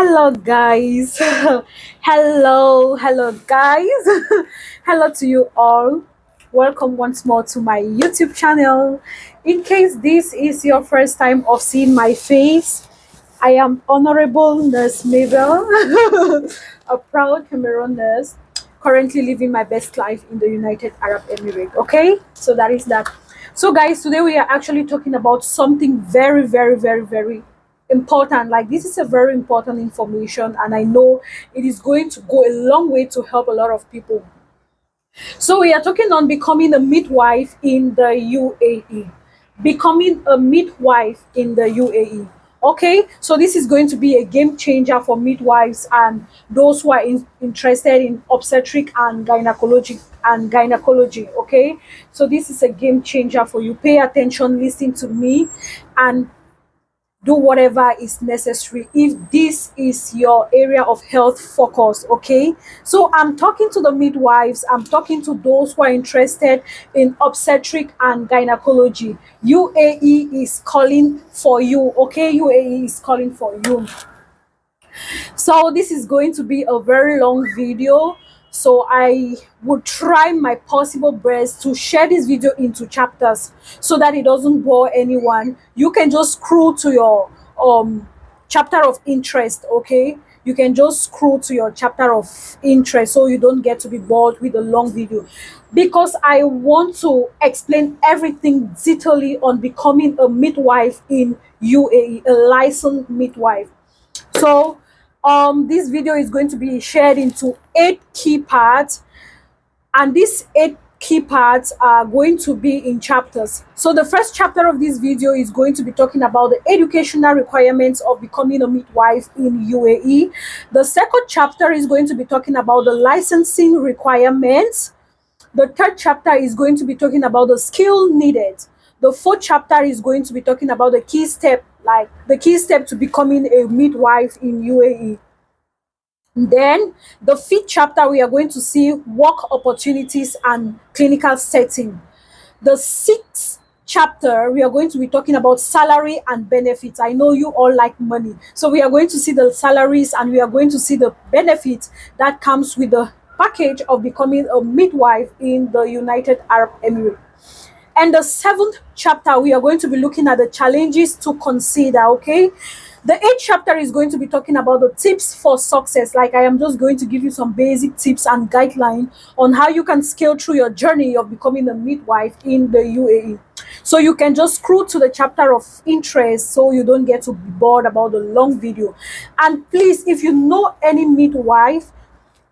Hello, guys. hello, guys. Hello to you all. Welcome once more to my YouTube channel. In case this is your first time of seeing my face, I am Honorable Nurse Mabel, a proud Cameroon nurse, currently living my best life in the United Arab Emirates. Okay, so that is that. So, guys, today we are actually talking about something very important. Like, this is a very important information, and I know it is going to go a long way to help a lot of people. So we are talking on becoming a midwife in the UAE. Becoming a midwife in the UAE. Okay, so this is going to be a game changer for midwives and those who are interested in obstetric and gynecology. Okay, so this is a game changer for you. Pay attention, listen to me, and do whatever is necessary if this is your area of health focus. Okay, so I'm talking to the midwives, I'm talking to those who are interested in obstetric and gynecology. UAE is calling for you. Okay, UAE is calling for you. So this is going to be a very long video, so I would try my possible best to share this video into chapters so that it doesn't bore anyone. You can just scroll to your chapter of interest. Okay, you can just scroll to your chapter of interest so you don't get to be bored with a long video, because I want to explain everything detailedly on becoming a midwife in UAE, a licensed midwife. So this video is going to be shared into 8 key parts, and these 8 key parts are going to be in chapters. So the first chapter of this video is going to be talking about the educational requirements of becoming a midwife in UAE. The second chapter is going to be talking about the licensing requirements. The third chapter is going to be talking about the skill needed. The fourth chapter is going to be talking about the key step, like the key step to becoming a midwife in UAE. Then the fifth chapter, we are going to see work opportunities and clinical setting. The sixth chapter, we are going to be talking about salary and benefits. I know you all like money, so we are going to see the salaries and we are going to see the benefits that comes with the package of becoming a midwife in the United Arab Emirates. And the seventh chapter, we are going to be looking at the challenges to consider. Okay, the eighth chapter is going to be talking about the tips for success. Like, I am just going to give you some basic tips and guidelines on how you can scale through your journey of becoming a midwife in the UAE. So you can just scroll to the chapter of interest so you don't get to be bored about the long video. And please, if you know any midwife,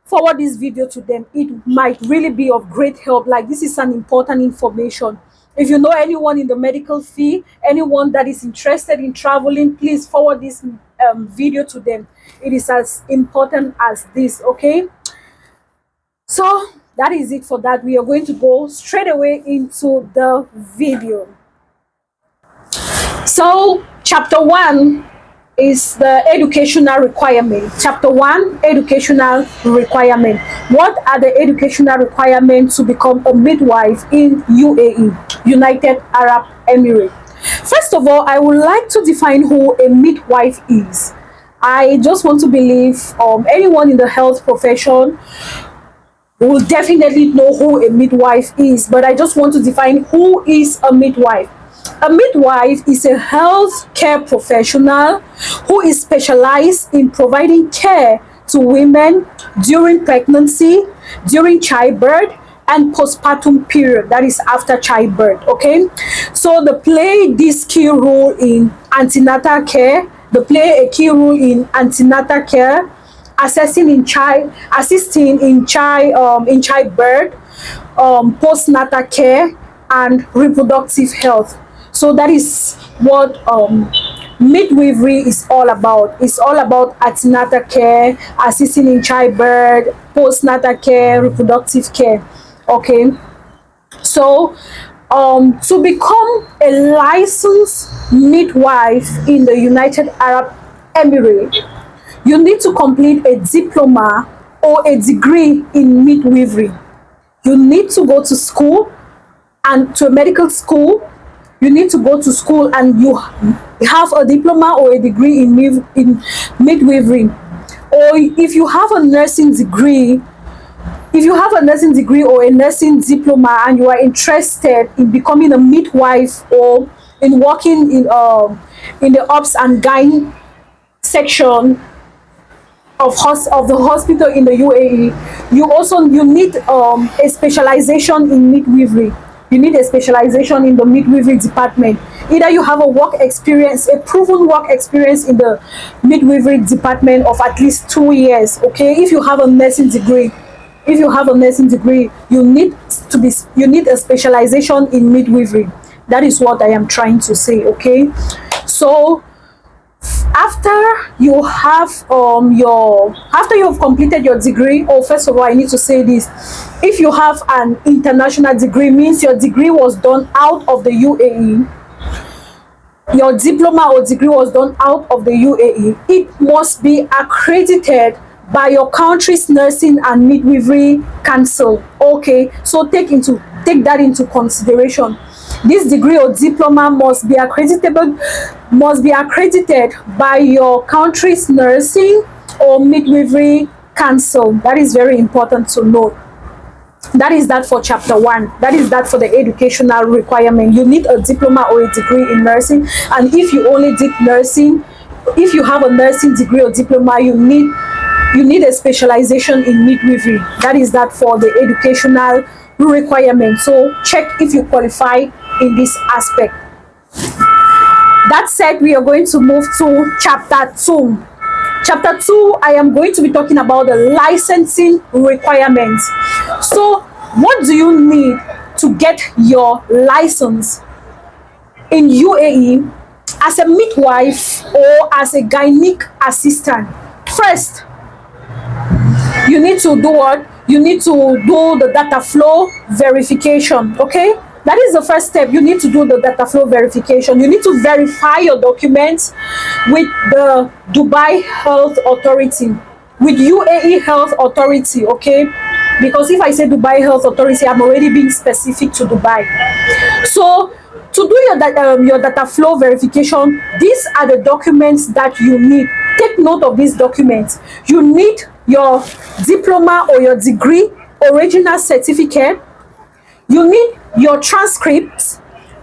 forward this video to them. It might really be of great help. Like, this is an important information. If you know anyone in the medical field, anyone that is interested in traveling, please forward this video to them. It is as important as this. Okay, so that is it for that. We are going to go straight away into the video. So chapter 1 is the educational requirement. Chapter 1, educational requirement. What are the educational requirements to become a midwife in UAE, United Arab Emirates? First of all, I would like to define who a midwife is. I just want to believe anyone in the health profession will definitely know who a midwife is, but I just want to define who is a midwife. A midwife is a health care professional who is specialized in providing care to women during pregnancy, during childbirth, and postpartum period, that is after childbirth. Okay, so they play this key role in antenatal care. They play a key role in antenatal care, assisting in childbirth, postnatal care, and reproductive health. So that is what midwifery is all about. It's all about antenatal care, assisting in childbirth, postnatal care, reproductive care. Okay, so to become a licensed midwife in the United Arab Emirates, you need to complete a diploma or a degree in midwifery. You need to go to school, and to a medical school. You need to go to school, and have a diploma or a degree in midwifery, or if you have a nursing degree, or a nursing diploma, and you are interested in becoming a midwife or in working in the ops and gyne section of the hospital in the UAE, you need a specialization in midwifery. You need a specialization in the midwifery department. Either you have a work experience, a proven work experience in the midwifery department of at least 2 years. Okay, if you have a nursing degree, you need a specialization in midwifery. That is what I am trying to say. Okay, so after you have completed your degree, or first of all, I need to say this: if you have an international degree, means your degree was done out of the UAE, your diploma or degree was done out of the UAE, it must be accredited by your country's nursing and midwifery council. Okay, so take that into consideration. This degree or diploma must be accredited by your country's nursing or midwifery council. That is very important to know. That is that for chapter 1. That is that for the educational requirement. You need a diploma or a degree in nursing, and if you only did nursing, if you have a nursing degree or diploma, you need a specialization in midwifery. That is that for the educational requirement. So check if you qualify in this aspect. That said, we are going to move to chapter 2. Chapter 2, I am going to be talking about the licensing requirements. So what do you need to get your license in UAE as a midwife or as a gynec assistant? First, you need to do what? You need to do the data flow verification. Okay, that is the first step. You need to do the data flow verification. You need to verify your documents with the Dubai Health Authority, with UAE Health Authority. Okay, because if I say Dubai Health Authority, I'm already being specific to Dubai. So to do your data flow verification, these are the documents that you need. Take note of these documents. You need your diploma or your degree original certificate. You need your transcripts,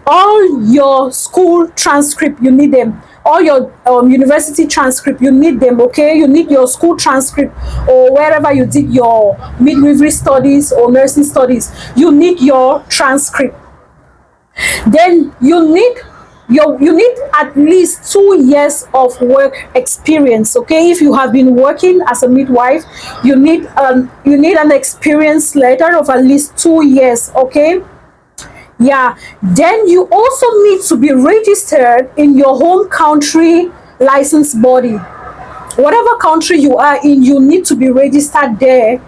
all your school transcript, you need them. All your university transcript, you need them. Okay, you need your school transcript, or wherever you did your midwifery studies or nursing studies, you need your transcript. Then you need at least 2 years of work experience. Okay, if you have been working as a midwife, you need an experience letter of at least 2 years. Okay, yeah. Then you also need to be registered in your home country license body. Whatever country you are in, you need to be registered there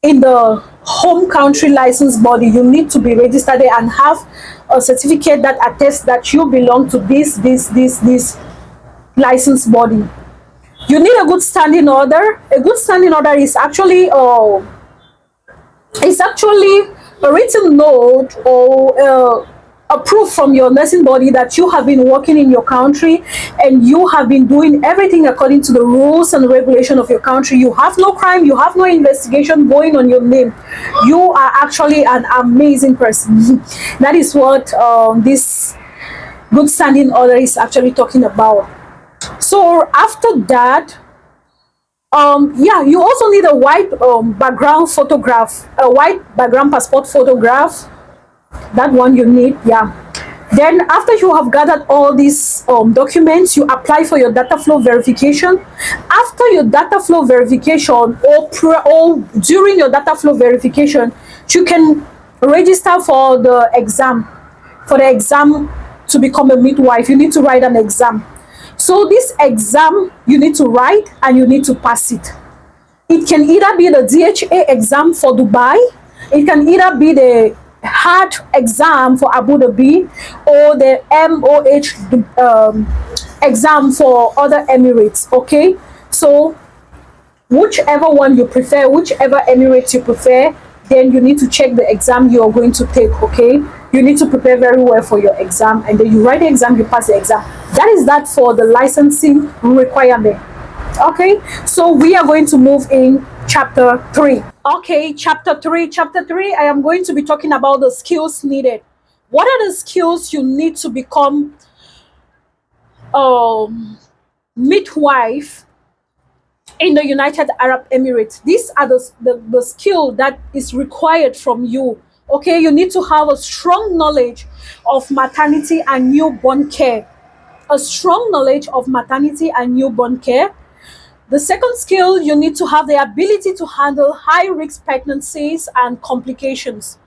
in the home country license body. You need to be registered there and have a certificate that attests that you belong to this license body. You need a good standing order. A good standing order is actually a written note or a proof from your nursing body that you have been working in your country and you have been doing everything according to the rules and regulation of your country. You have no crime, you have no investigation going on your name. You are actually an amazing person. That is what this good standing order is actually talking about. So after that, yeah, you also need a white background photograph, a white background passport photograph. That one you need. Yeah. Then after you have gathered all these documents, you apply for your data flow verification. After your data flow verification, or during your data flow verification, you can register for the exam. For the exam to become a midwife, you need to write an exam. So this exam you need to write and you need to pass it. It can either be the DHA exam for Dubai, it can either be the hard exam for Abu Dhabi, or the MOH exam for other Emirates. Okay, so whichever one you prefer, whichever Emirates you prefer, then you need to check the exam you are going to take. Okay, you need to prepare very well for your exam, and then you write the exam, you pass the exam. That is that for the licensing requirement. Okay, so we are going to move in chapter 3. Okay, chapter 3. Chapter 3, I am going to be talking about the skills needed. What are the skills you need to become midwife in the United Arab Emirates? These are the skill that is required from you. Okay, you need to have a strong knowledge of maternity and newborn care. A strong knowledge of maternity and newborn care. The second skill, you need to have the ability to handle high risk pregnancies and complications.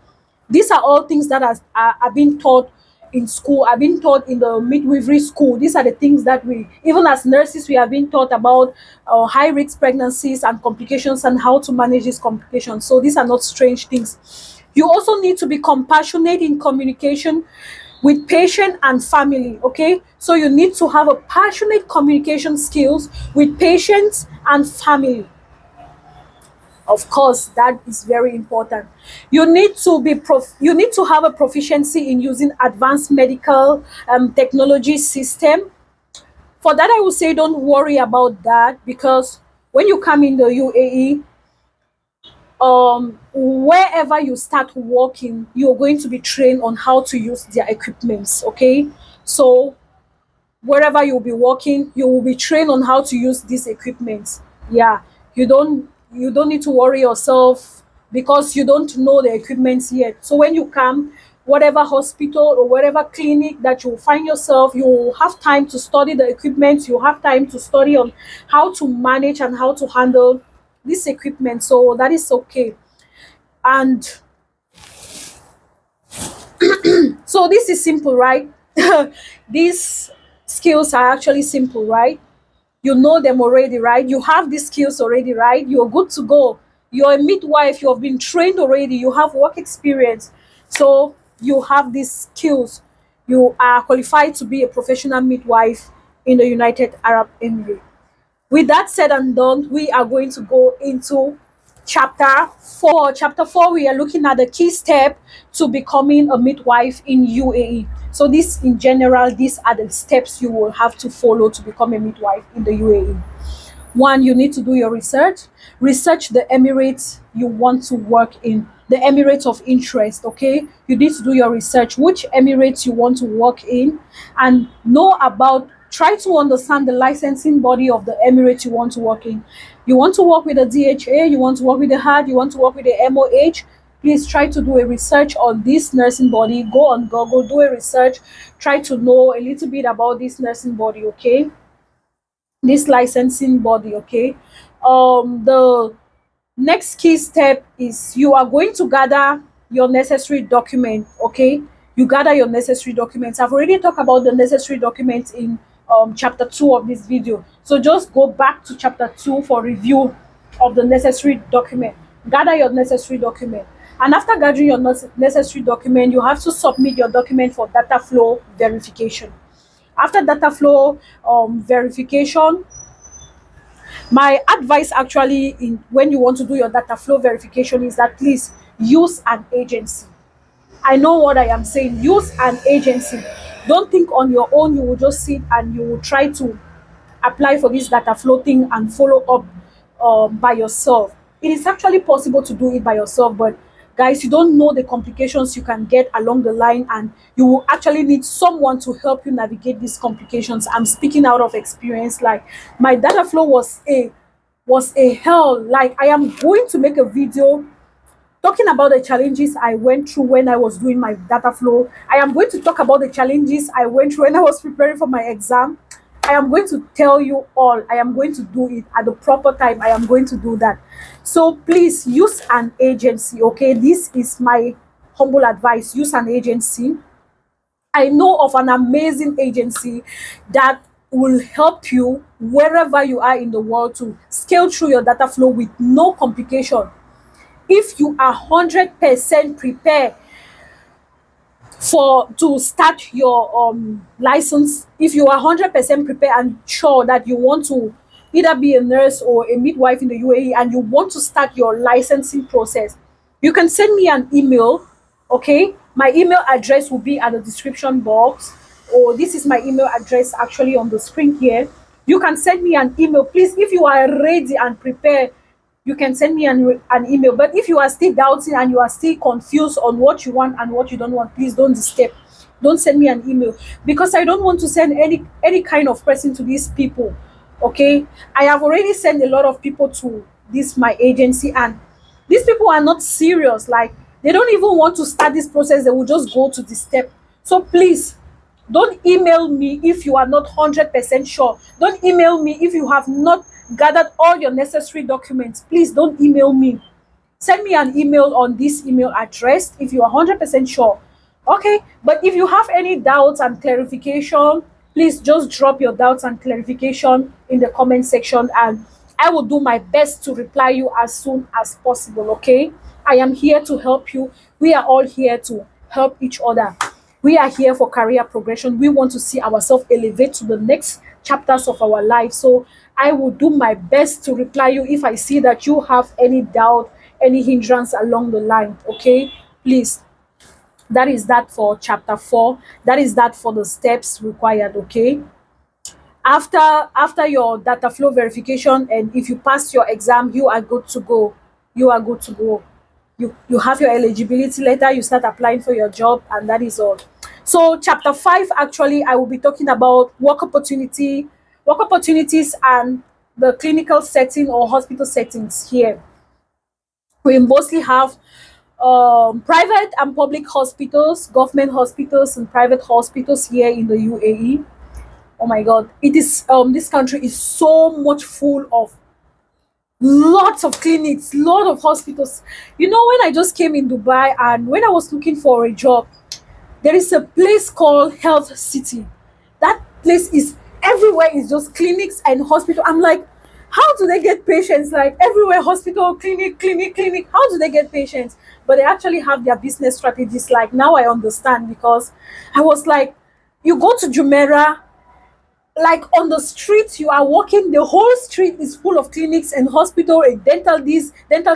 These are all things that are being taught in school, are being taught in the midwifery school. These are the things that we, even as nurses, we are being taught about high risk pregnancies and complications and how to manage these complications. So these are not strange things. You also need to be compassionate in communication with patient and family. Okay, so you need to have a passionate communication skills with patients and family. Of course, that is very important. You need to be you need to have a proficiency in using advanced medical technology system. For that, I will say don't worry about that, because when you come in the UAE, wherever you start working, you're going to be trained on how to use their equipments. Okay, so wherever you'll be working, you will be trained on how to use these equipments. Yeah, you don't need to worry yourself because you don't know the equipments yet. So when you come, whatever hospital or whatever clinic that you find yourself, you will have time to study the equipment. You have time to study on how to manage and how to handle this equipment. So that is okay. And so this is simple, right? These skills are actually simple, right? You know them already, right? You have these skills already, right? You're good to go. You're a midwife, you have been trained already, you have work experience. So you have these skills. You are qualified to be a professional midwife in the United Arab Emirates. With that said and done, we are going to go into chapter 4. Chapter 4, we are looking at the key step to becoming a midwife in UAE. So this in general, these are the steps you will have to follow to become a midwife in the UAE. One, you need to do your research. Research the Emirates you want to work in, the Emirates of interest. Okay, you need to do your research, which Emirates you want to work in, and know about, try to understand the licensing body of the Emirates you want to work in. You want to work with the DHA, you want to work with the HAD, you want to work with the MOH. Please try to do a research on this nursing body. Go on Google, do a research, try to know a little bit about this nursing body. Okay, this licensing body. Okay, the next key step is you are going to gather your necessary document. Okay, you gather your necessary documents. I've already talked about the necessary documents in chapter 2 of this video, so just go back to chapter 2 for review of the necessary document. Gather your necessary document, and after gathering your necessary document, you have to submit your document for data flow verification. After data flow verification, my advice actually, in when you want to do your data flow verification, is that please use an agency. I know what I am saying. Use an agency. Don't think on your own. You will just sit and you will try to apply for this data flow thing and follow up by yourself. It is actually possible to do it by yourself, but guys, you don't know the complications you can get along the line, and you will actually need someone to help you navigate these complications. I'm speaking out of experience. Like, my data flow was a hell. Like, I am going to make a video talking about the challenges I went through when I was doing my data flow. I am going to talk about the challenges I went through when I was preparing for my exam. I am going to tell you all. I am going to do it at the proper time. I am going to do that. So please use an agency. Okay, this is my humble advice. Use an agency. I know of an amazing agency that will help you wherever you are in the world to scale through your data flow with no complication. If you are 100% prepared for to start your license, if you are 100% prepared and sure that you want to either be a nurse or a midwife in the UAE, and you want to start your licensing process, You can send me an email. Okay, my email address will be at the description box, or this is my email address actually on the screen here. You can send me an email, please. If you are ready and prepared, you can send me an email. But if you are still doubting and you are still confused on what you want and what you don't want, please don't disturb. Don't send me an email, because I don't want to send any kind of person to these people. Okay, I have already sent a lot of people to this my agency, and these people are not serious. Like, they don't even want to start this process. They will just go to the step. So please, don't email me if you are not 100% sure. Don't email me if you have not gathered all your necessary documents. Please don't email me. Send me an email on this email address if you are 100% sure. Okay, but if you have any doubts and clarification, please just drop your doubts and clarification in the comment section, and I will do my best to reply you as soon as possible. Okay, I am here to help you. We are all here to help each other. We are here for career progression. We want to see ourselves elevate to the next chapters of our life. So I will do my best to reply you if I see that you have any doubt, any hindrance along the line. Okay, please. That is that for chapter 4. That is that for the steps required. Okay, after your data flow verification, and if you pass your exam, you are good to go. You are good to go. You have your eligibility letter, you start applying for your job, and that is all. So chapter 5, actually, I will be talking about work opportunities and the clinical setting or hospital settings here. We mostly have private and public hospitals, government hospitals and private hospitals here in the UAE. Oh my god, it is this country is so much full of lots of clinics, lot of hospitals. You know, when I just came in Dubai and when I was looking for a job, there is a place called Health City. That place is everywhere, is just clinics and hospital. I'm like, how do they get patients? Like everywhere, hospital, clinic, clinic, clinic. How do they get patients? But they actually have their business strategies. Like now I understand, because I was like, you go to Jumeirah, like on the street you are walking, the whole street is full of clinics and hospital and dental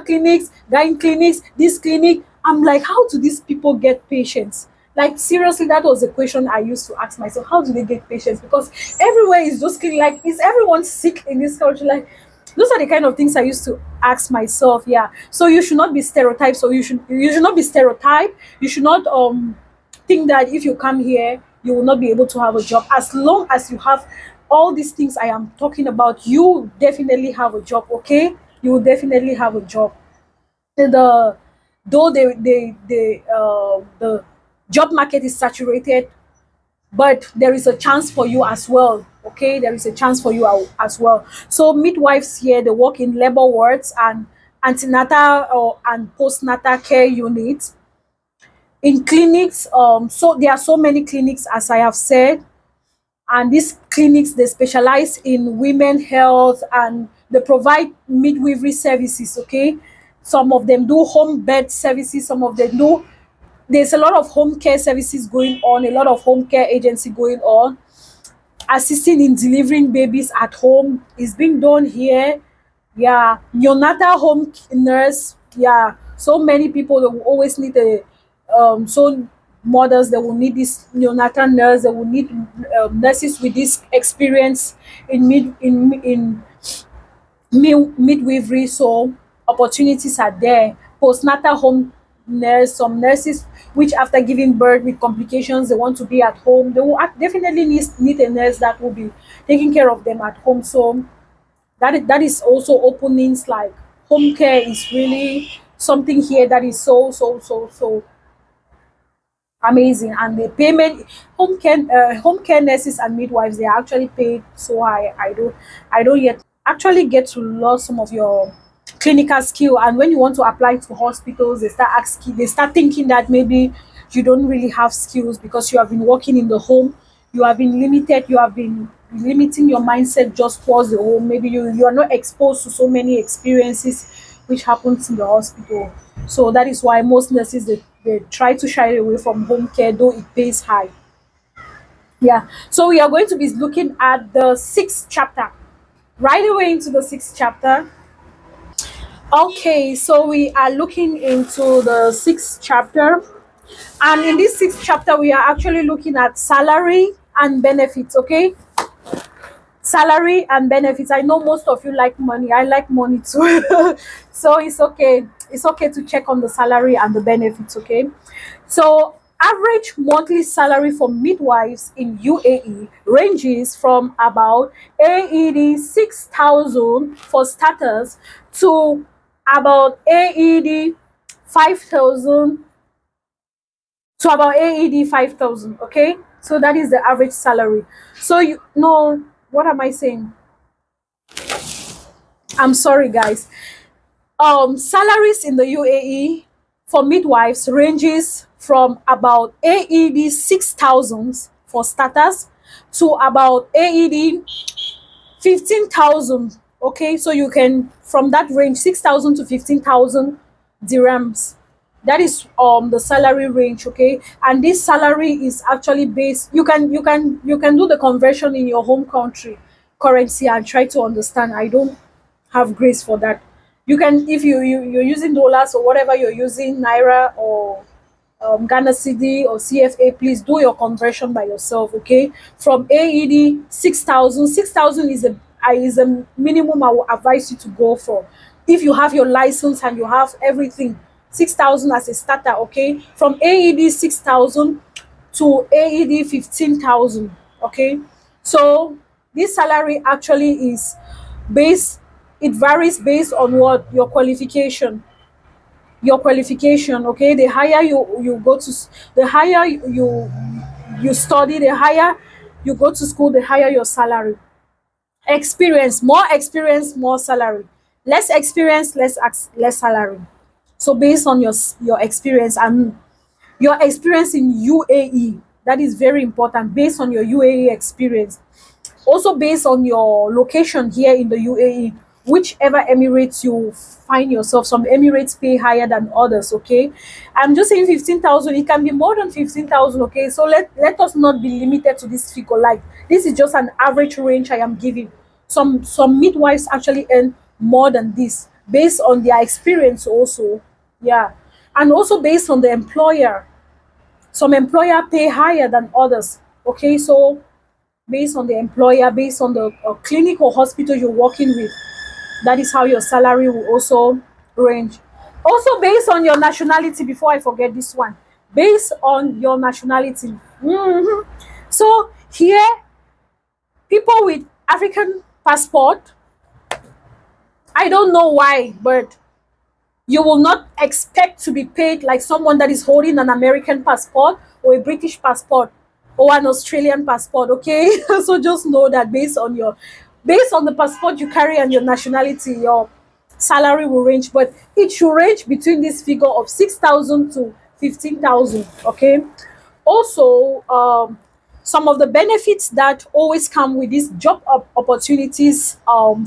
clinics, gyne clinics, this clinic. I'm like, how do these people get patients? Like seriously, that was the question I used to ask myself. How do they get patients? Because everywhere is just clinic. Like, is everyone sick in this country? Like, those are the kind of things I used to ask myself. Yeah, so you should not be stereotyped. So you should not be stereotyped. You should not think that if you come here you will not be able to have a job. As long as you have all these things I am talking about, you definitely have a job. Okay, you will definitely have a job. The though the job market is saturated, but there is a chance for you as well. Okay, there is a chance for you as well. So midwives here, they work in labor wards and antenatal or and postnatal care units. In clinics, so there are so many clinics, as I have said, and these clinics, they specialize in women health and they provide midwifery services. Okay, some of them do home bed services, some of them do, there's a lot of home care services going on, a lot of home care agency going on. Assisting in delivering babies at home is being done here. Yeah, neonatal home nurse. Yeah, so many people, they will always need a so mothers, they will need this neonatal nurse, they will need nurses with this experience in midwifery. So opportunities are there. Postnatal home nurse, some nurses which after giving birth with complications, they want to be at home, they will definitely need a nurse that will be taking care of them at home. So that is also openings. Like home care is really something here that is so amazing. And the payment, home care nurses and midwives, they are actually paid so high. I don't yet actually get to learn some of your clinical skill. And when you want to apply to hospitals, they start thinking that maybe you don't really have skills because you have been working in the home, you have been limited, you have been limiting your mindset just towards the home. Maybe you are not exposed to so many experiences which happens in the hospital. So that is why most nurses, they try to shy away from home care, though it pays high. Yeah, so we are going to be looking at the sixth chapter, right away into the sixth chapter. Okay, so we are looking into the sixth chapter, and in this sixth chapter, we are actually looking at salary and benefits. Okay, salary and benefits. I know most of you like money. I like money too, so it's okay. It's okay to check on the salary and the benefits. Okay, so average monthly salary for midwives in UAE ranges from about AED 6,000 for starters to about AED 5,000 5,000. Okay, so that is the average salary. So you know, what am I saying? I'm sorry, guys. Salaries in the UAE for midwives ranges from about AED 6,000 for starters to about AED 15,000. Okay, so you can, from that range, 6,000 to 15,000 dirhams. That is the salary range. Okay, and this salary is actually based, you can do the conversion in your home country currency and try to understand. I don't have grace for that. You can, if you're using dollars or whatever you're using, naira or Ghana CD or CFA, please do your conversion by yourself. Okay, from AED 6,000, 6,000 is a minimum I will advise you to go for. If you have your license and you have everything, 6,000 as a starter. Okay, from AED 6,000 to AED 15,000. Okay, so this salary actually is based, it varies based on what your qualification. Okay, the higher you go to the higher you study, the higher you go to school, the higher your salary. Experience, more salary. Less experience, less salary. So based on your experience and your experience in UAE, that is very important. Based on your UAE experience, also based on your location here in the UAE, whichever Emirates you find yourself. Some Emirates pay higher than others. Okay, I'm just saying 15,000. It can be more than 15,000. Okay, so let us not be limited to this figure. Like, this is just an average range I am giving. Some midwives actually earn more than this based on their experience also. Yeah, and also based on the employer. Some employer pay higher than others. Okay, so based on the employer, based on the clinic or hospital you're working with, that is how your salary will also range. Also based on your nationality, before I forget this one, based on your nationality. So here, people with African passport, I don't know why, but you will not expect to be paid like someone that is holding an American passport or a British passport or an Australian passport. Okay, so just know that based on the passport you carry and your nationality, your salary will range, but it should range between this figure of 6,000 to 15,000. Okay, also some of the benefits that always come with these job opportunities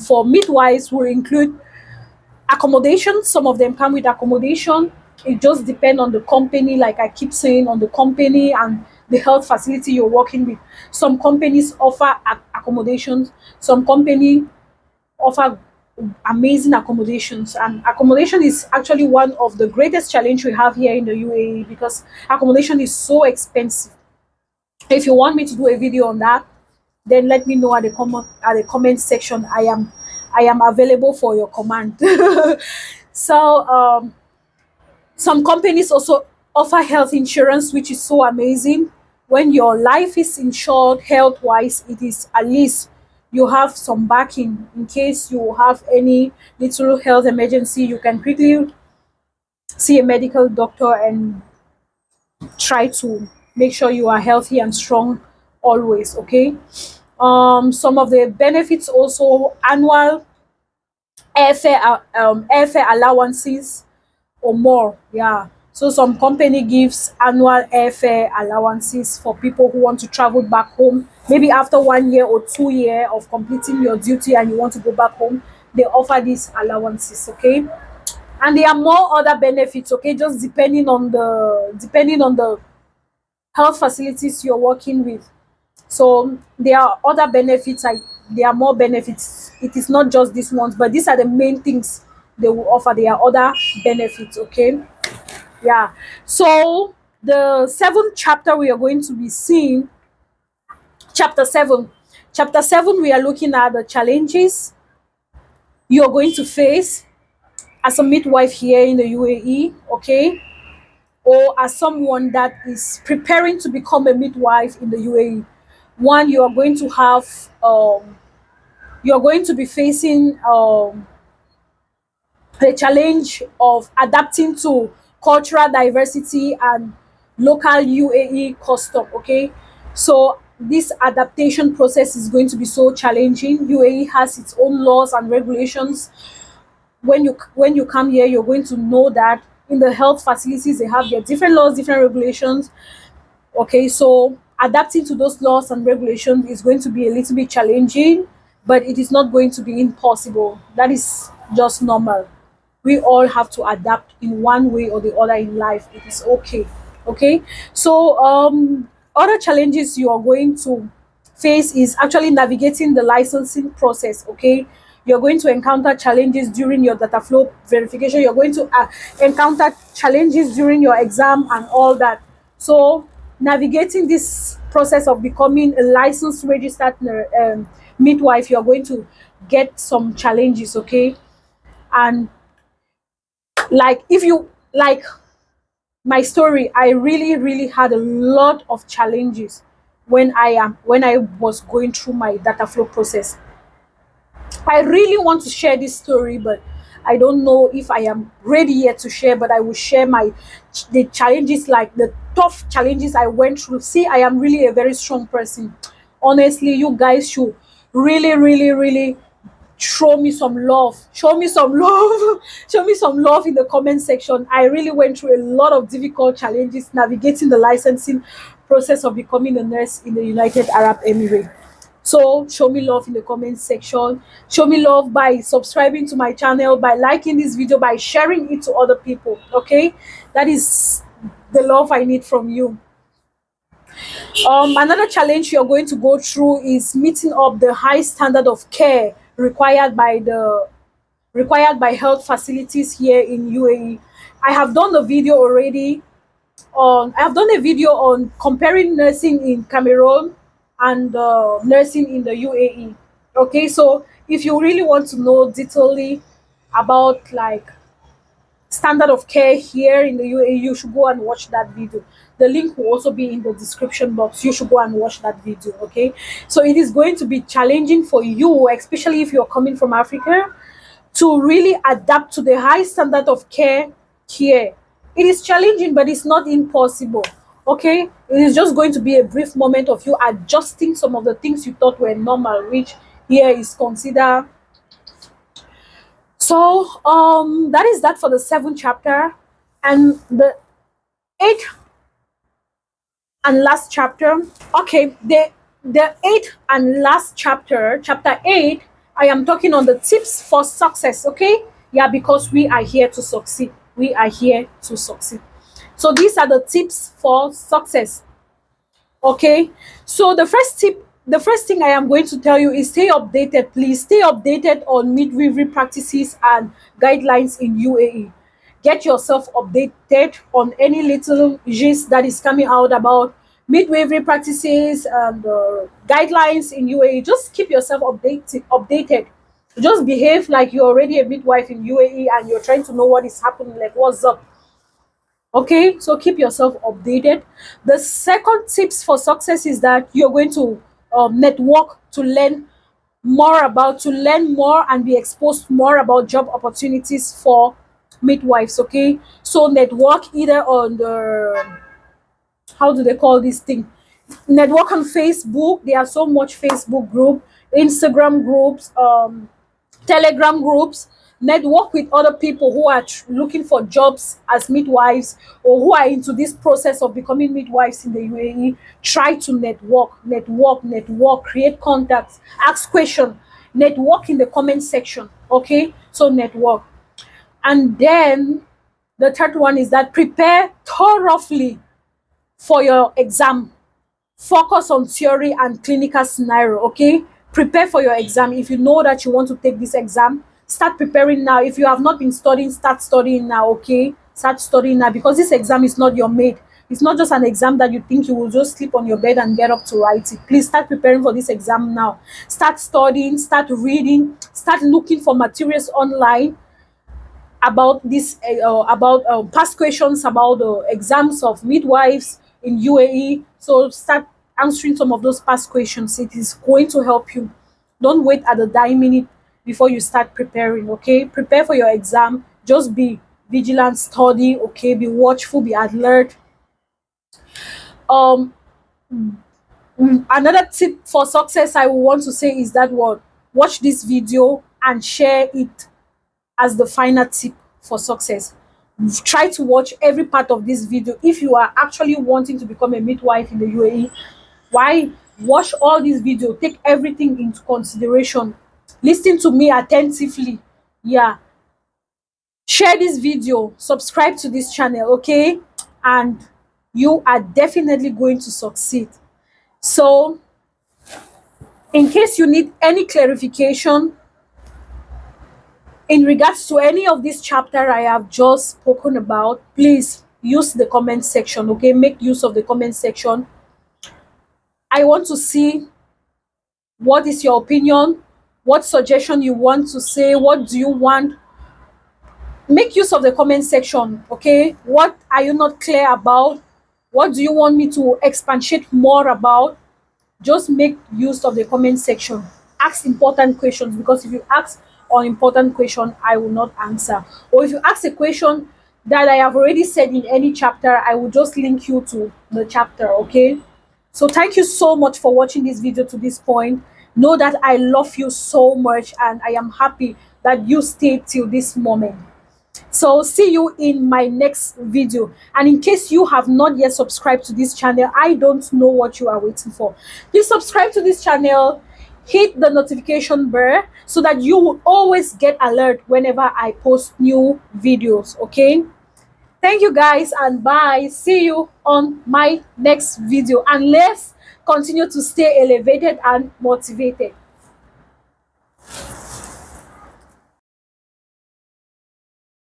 for midwives will include accommodation. Some of them come with accommodation. It just depends on the company, like I keep saying, on the company and the health facility you're working with. Some companies offer accommodations. Some company offer amazing accommodations, and accommodation is actually one of the greatest challenge we have here in the UAE, because accommodation is so expensive. If you want me to do a video on that, then let me know at the comment section. I am available for your command. So some companies also offer health insurance, which is so amazing. When your life is insured health wise, it is at least you have some backing in case you have any little health emergency. You can quickly see a medical doctor and try to make sure you are healthy and strong always. Okay, some of the benefits also: annual airfare allowances or more. Yeah, so some company gives annual airfare allowances for people who want to travel back home, maybe after 1 year or 2 year of completing your duty and you want to go back home. They offer these allowances. Okay, and there are more other benefits. Okay, just depending on the health facilities you're working with. So there are other benefits, like there are more benefits. It is not just these ones, but these are the main things they will offer. There are other benefits, okay? Yeah. So the seventh chapter we are going to be seeing, chapter 7. Chapter 7, we are looking at the challenges you're going to face as a midwife here in the UAE, okay? Or as someone that is preparing to become a midwife in the UAE. One, you are going to have, you're going to be facing the challenge of adapting to cultural diversity and local UAE custom, okay? So this adaptation process is going to be so challenging. UAE has its own laws and regulations. When you come here, you're going to know that in the health facilities they have their different laws, different regulations. Okay, so adapting to those laws and regulations is going to be a little bit challenging, but it is not going to be impossible. That is just normal. We all have to adapt in one way or the other in life. It is okay. Okay, so other challenges you are going to face is actually navigating the licensing process. Okay, you're going to encounter challenges during your data flow verification. You're going to encounter challenges during your exam and all that. So navigating this process of becoming a licensed registered midwife, you're going to get some challenges, okay? And like, if you like my story, I really had a lot of challenges when I was going through my data flow process. I really want to share this story, but I don't know if I am ready yet to share. But I will share the challenges, like the tough challenges I went through. See, I am really a very strong person. Honestly, you guys should really show me some love. Show me some love. Show me some love in the comment section. I really went through a lot of difficult challenges navigating the licensing process of becoming a nurse in the United Arab Emirates. So show me love in the comment section. Show me love by subscribing to my channel, by liking this video, by sharing it to other people. Okay, that is the love I need from you. Another challenge you're going to go through is meeting up the high standard of care required by health facilities here in UAE. I have done a video already I have done a video on comparing nursing in Cameroon and nursing in the UAE. Okay, so if you really want to know detailedly about like standard of care here in the UAE, you should go and watch that video. The link will also be in the description box. You should go and watch that video. Okay, so it is going to be challenging for you, especially if you're coming from Africa, to really adapt to the high standard of care here. It is challenging, but it's not impossible. Okay, it is just going to be a brief moment of you adjusting some of the things you thought were normal, which here is considered. So that is that for the seventh chapter. And the eighth and last chapter, okay, the eighth and last chapter, chapter 8, I am talking on the tips for success. Okay, yeah, because we are here to succeed. We are here to succeed. So these are the tips for success. Okay, so the first thing I am going to tell you is stay updated. Please stay updated on midwifery practices and guidelines in UAE. Get yourself updated on any little gist that is coming out about midwifery practices and guidelines in UAE. Just keep yourself updated. Just behave like you're already a midwife in UAE and you're trying to know what is happening, like what's up. Okay, so keep yourself updated. The second tips for success is that you're going to network to learn more and be exposed more about job opportunities for midwives. Okay, so network either on the, how do they call this thing, network on Facebook. There are so much Facebook group, Instagram groups, Telegram groups. Network with other people who are looking for jobs as midwives, or who are into this process of becoming midwives in the UAE. Try to network, create contacts, ask questions, network in the comment section. Okay, so network. And then the third one is that prepare thoroughly for your exam. Focus on theory and clinical scenario. Okay, prepare for your exam. If you know that you want to take this exam, Start preparing now. If you have not been studying, start studying now. Okay, start studying now, because this exam is not your mate. It's not just an exam that you think you will just sleep on your bed and get up to write it. Please start preparing for this exam now. Start studying, start reading, start looking for materials online about this, about past questions about the exams of midwives in UAE. So start answering some of those past questions. It is going to help you. Don't wait at the dying minute before you start preparing. Okay, prepare for your exam. Just be vigilant, study. Okay, be watchful, be alert. um Another tip for success I want to say is that, what, watch this video and share it as the final tip for success. Try to watch every part of this video if you are actually wanting to become a midwife in the UAE. Why? Watch all this video, take everything into consideration, listen to me attentively. Yeah, share this video, subscribe to this channel. Okay, and you are definitely going to succeed. So in case you need any clarification in regards to any of this chapter I have just spoken about, please use the comment section. Okay, make use of the comment section. I want to see what is your opinion, what suggestion you want to say, what do you want. Make use of the comment section. Okay, what are you not clear about? What do you want me to expatiate more about? Just make use of the comment section. Ask important questions, because if you ask unimportant question, I will not answer. Or if you ask a question that I have already said in any chapter, I will just link you to the chapter. Okay, so thank you so much for watching this video to this point. Know that I love you so much, and I am happy that you stayed till this moment. So see you in my next video. And in case you have not yet subscribed to this channel, I don't know what you are waiting for. Please subscribe to this channel, hit the notification bell, so that you will always get alert whenever I post new videos. Okay, thank you guys, and bye. See you on my next video, and let's continue to stay elevated and motivated.